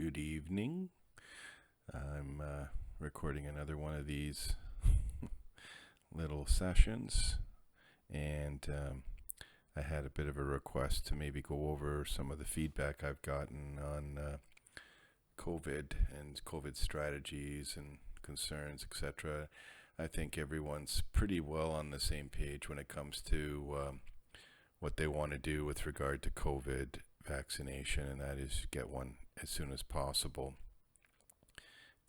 Good evening. I'm recording another one of these little sessions, and I had a bit of a request to maybe go over some of the feedback I've gotten on COVID and COVID strategies and concerns, etc. I think everyone's pretty well on the same page when it comes to what they want to do with regard to COVID vaccination, and that is get one as soon as possible.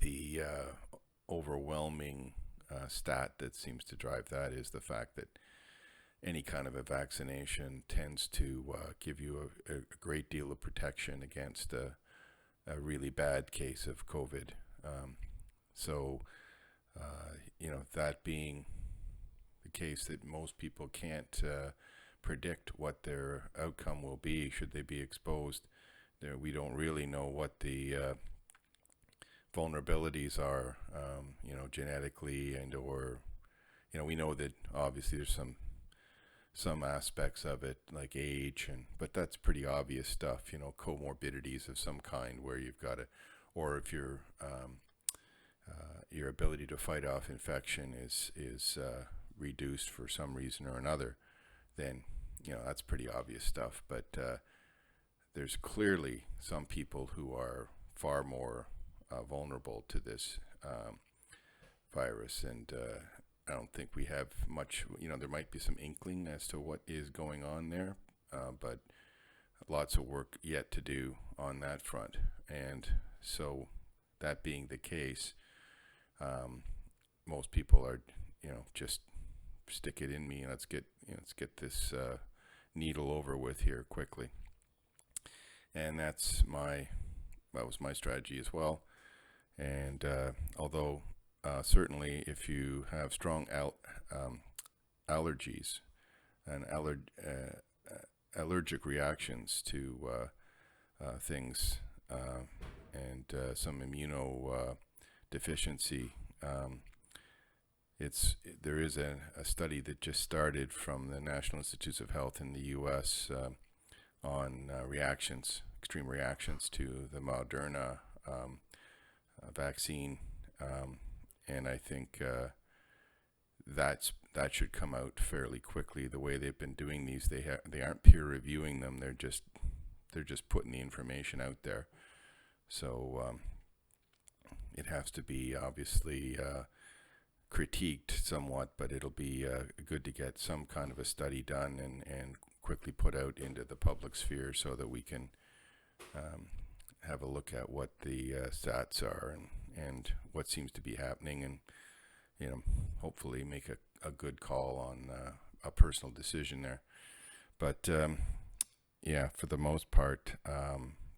The overwhelming stat that seems to drive that is the fact that any kind of a vaccination tends to give you a great deal of protection against a really bad case of COVID. So, that being the case, that most people can't predict what their outcome will be should they be exposed. We don't really know what the vulnerabilities are, genetically and/or, we know that obviously there's some aspects of it like age, but that's pretty obvious stuff. Comorbidities of some kind where you've got or if your ability to fight off infection is reduced for some reason or another, then that's pretty obvious stuff. But there's clearly some people who are far more vulnerable to this virus, and I don't think we have much. There might be some inkling as to what is going on there, but lots of work yet to do on that front. And so, that being the case, most people are, just stick it in me and let's get this needle over with here quickly. And that was my strategy as well. And although certainly if you have strong allergies and allergic reactions to things and some immunodeficiency, there is a study that just started from the National Institutes of Health in the U.S. On extreme reactions to the Moderna vaccine, and I think that should come out fairly quickly. The way they've been doing these, they aren't peer reviewing them. They're just putting the information out there. So it has to be obviously critiqued somewhat, but it'll be good to get some kind of a study done and quickly put out into the public sphere so that we can have a look at what the stats are and what seems to be happening, and hopefully make a good call on a personal decision there. But for the most part,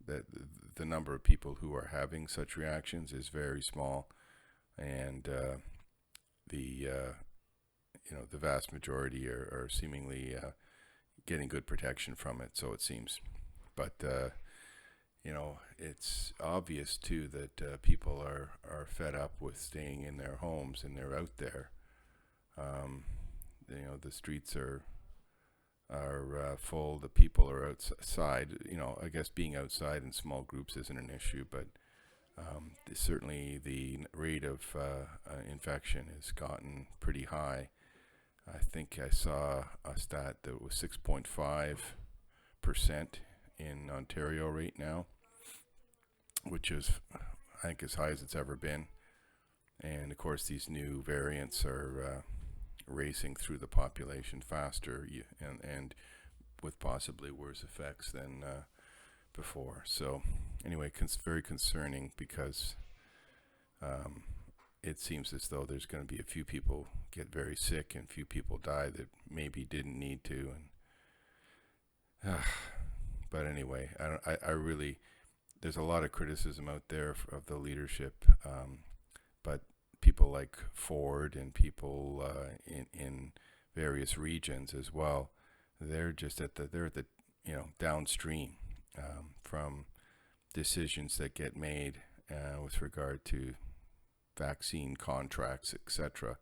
the number of people who are having such reactions is very small, and the vast majority are seemingly getting good protection from it, so it seems. But it's obvious too that people are fed up with staying in their homes, and they're out there. The streets are full. The people are outside. I guess being outside in small groups isn't an issue, but certainly the rate of infection has gotten pretty high. I think I saw a stat that was 6.5% in Ontario right now, which is, I think, as high as it's ever been. And of course, these new variants are racing through the population faster, and with possibly worse effects than before. So anyway, very concerning, because it seems as though there's going to be a few people get very sick and few people die that maybe didn't need to. And but anyway, I really, there's a lot of criticism out there of the leadership, but people like Ford and people in various regions as well, they're just they're at the downstream from decisions that get made with regard to vaccine contracts, etc.,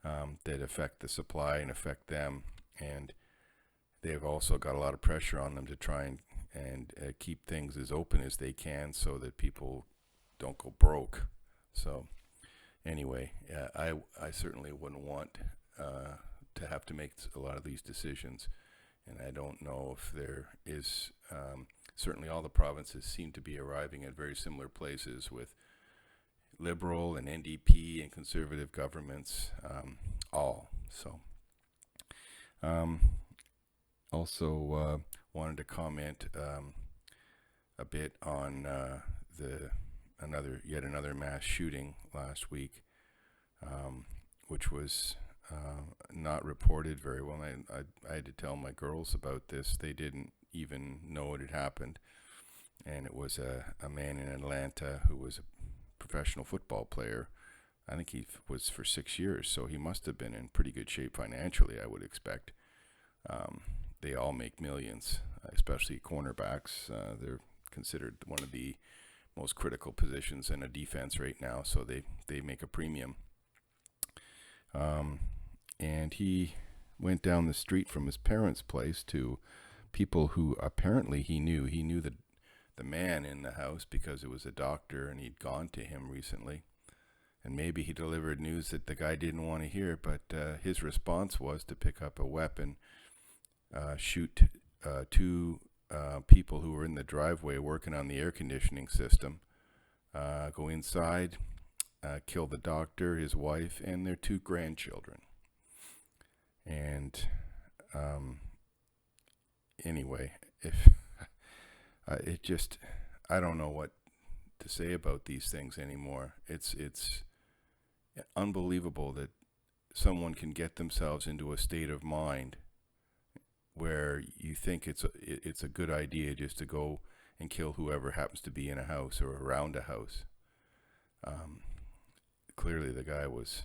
that affect the supply and affect them. And they've also got a lot of pressure on them to try and and keep things as open as they can so that people don't go broke. So anyway, I certainly wouldn't want to have to make a lot of these decisions, and I don't know if there is. Certainly, all the provinces seem to be arriving at very similar places with Liberal and NDP and Conservative governments, all. So, um, also wanted to comment a bit on the yet another mass shooting last week, which was not reported very well. I had to tell my girls about this. They didn't even know it had happened, and it was a man in Atlanta who was a professional football player. I think he was for 6 years, so he must have been in pretty good shape financially, I would expect. They all make millions, especially cornerbacks. They're considered one of the most critical positions in a defense right now, so they make a premium. And he went down the street from his parents' place to people who apparently he knew. He knew the man in the house because it was a doctor and he'd gone to him recently. And maybe he delivered news that the guy didn't want to hear, but his response was to pick up a weapon, shoot two people who were in the driveway working on the air conditioning system, go inside, kill the doctor, his wife, and their 2 grandchildren. And anyway, if it just, I don't know what to say about these things anymore. It's unbelievable that someone can get themselves into a state of mind where you think it's a good idea just to go and kill whoever happens to be in a house or around a house. Clearly, the guy was,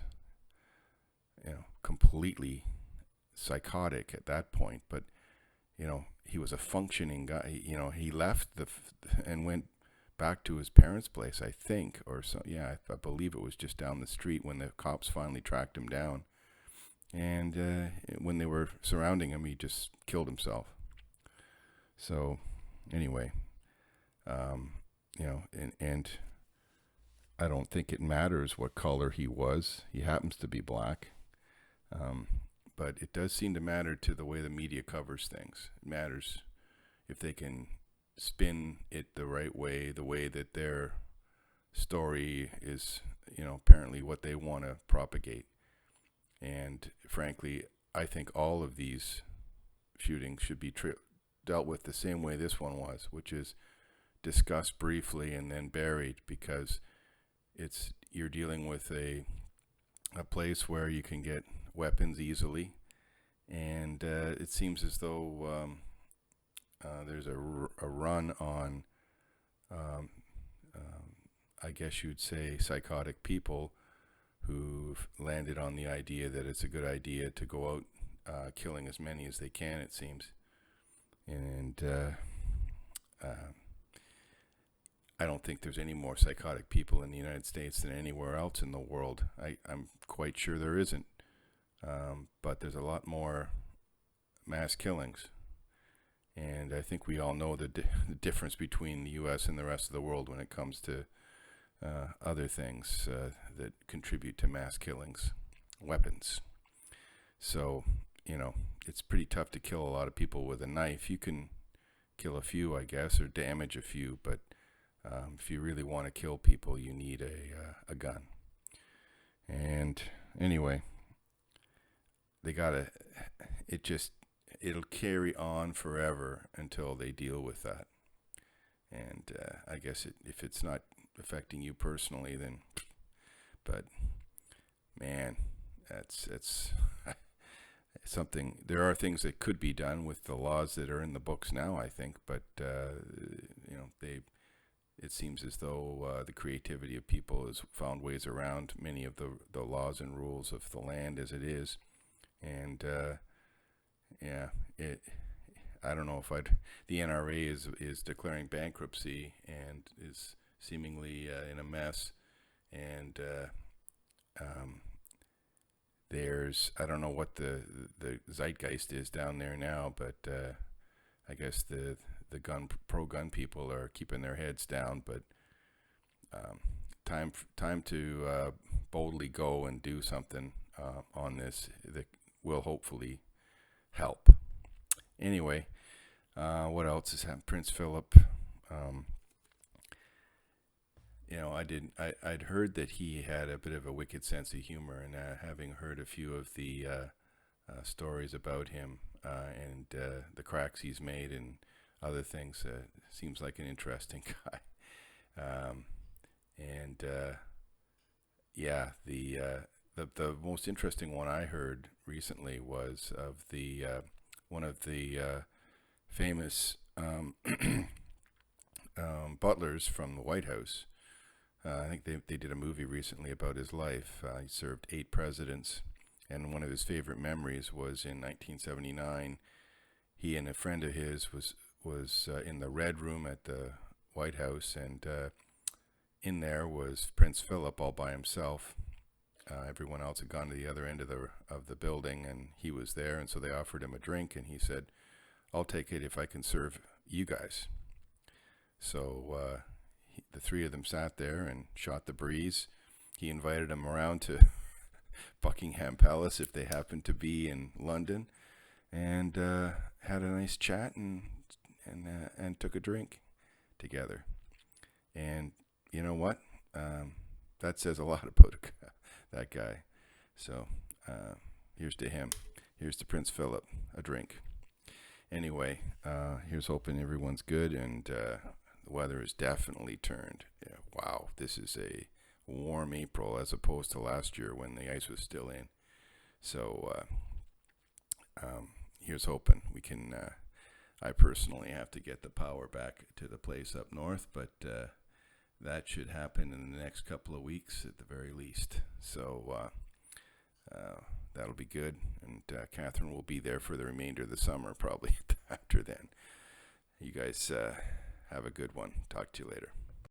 completely psychotic at that point. But he was a functioning guy. He left and went back to his parents' place, I think, or so. Yeah, I believe it was just down the street when the cops finally tracked him down. And when they were surrounding him, he just killed himself. So, anyway, and I don't think it matters what color he was. He happens to be black. But it does seem to matter to the way the media covers things. It matters if they can spin it the right way, the way that their story is, apparently what they want to propagate. And frankly, I think all of these shootings should be dealt with the same way this one was, which is discussed briefly and then buried, because you're dealing with a place where you can get weapons easily, and it seems as though there's a run on, I guess you'd say, psychotic people who've landed on the idea that it's a good idea to go out killing as many as they can, it seems. And I don't think there's any more psychotic people in the United States than anywhere else in the world. I'm quite sure there isn't. But there's a lot more mass killings. And I think we all know the difference between the U.S. and the rest of the world when it comes to other things that contribute to mass killings, weapons. So, it's pretty tough to kill a lot of people with a knife. You can kill a few, I guess, or damage a few, but if you really want to kill people, you need a gun. And anyway, it'll carry on forever until they deal with that. And I guess if it's not affecting you personally, then, but man, it's something. There are things that could be done with the laws that are in the books now, I think, but it seems as though the creativity of people has found ways around many of the laws and rules of the land as it is. And I don't know if the NRA is declaring bankruptcy and is seemingly in a mess. And I don't know what the zeitgeist is down there now, but I guess the pro-gun people are keeping their heads down, but um, time to boldly go and do something on this that will hopefully help. Anyway, what else has happened? Prince Philip. Um, I'd heard that he had a bit of a wicked sense of humor, and having heard a few of the stories about him and the cracks he's made and other things, seems like an interesting guy. Um, and yeah, the most interesting one I heard recently was of the one of the famous butlers from the White House. I think they did a movie recently about his life. He served 8 presidents, and one of his favorite memories was in 1979. He and a friend of his was in the Red Room at the White House, and in there was Prince Philip all by himself. Everyone else had gone to the other end of the building, and he was there, and so they offered him a drink, and he said, "I'll take it if I can serve you guys." So the 3 of them sat there and shot the breeze. He invited them around to Buckingham Palace if they happened to be in London, and had a nice chat and took a drink together. And you know what? That says a lot about that guy. So here's to him. Here's to Prince Philip. A drink. Anyway, here's hoping everyone's good, and the weather has definitely turned. Yeah, wow, this is a warm April as opposed to last year when the ice was still in. So here's hoping we can. I personally have to get the power back to the place up north, but that should happen in the next couple of weeks at the very least. So that'll be good, and Catherine will be there for the remainder of the summer, probably after then. You guys have a good one. Talk to you later.